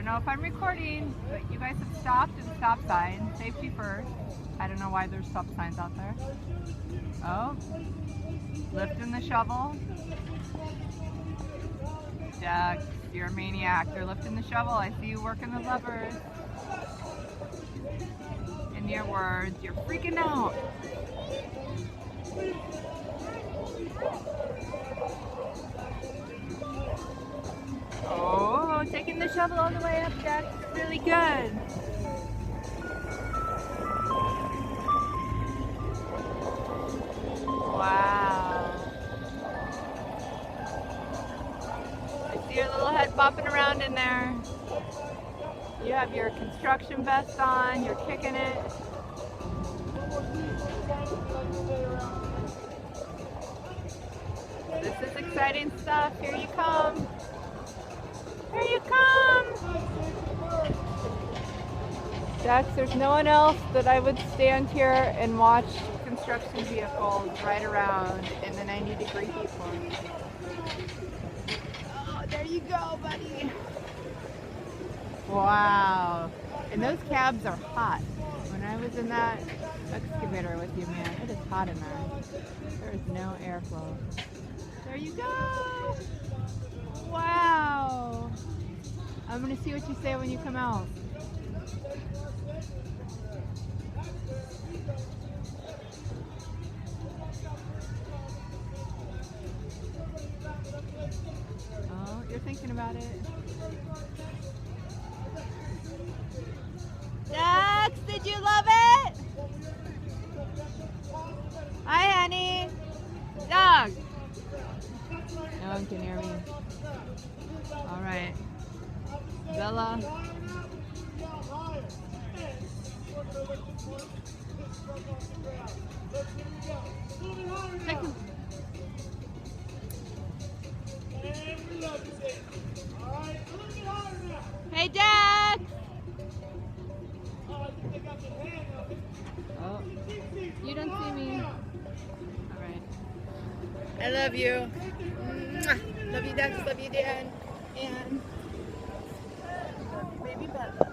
know if I'm recording, but you guys have stopped at a stop sign. Safety first. I don't know why there's stop signs out there. Oh, lifting the shovel. Dex, you're a maniac. They're lifting the shovel. I see you working the levers. In your words, you're freaking out. Oh, taking the shovel all the way up, Dex. Really good. Wow. I see your little head bopping around in there. You have your construction vest on, you're kicking it. This is exciting stuff. Here you come. Here you come. Dex, there's no one else that I would stand here and watch construction vehicles ride around in the 90-degree heat force. Oh, there you go, buddy. Wow. And those cabs are hot. When I was in that excavator with you, man, it is hot in there. There is no airflow. There you go. Wow. I'm going to see what you say when you come out. Oh, you're thinking about it. Dex, did you love it? Hi, honey. Dog. No one can hear me. All right. Bella. Hey, Dad. Oh, you don't see me. All right. I love you. Mwah. Love you, Dex. Love you, Dad. And baby Bella.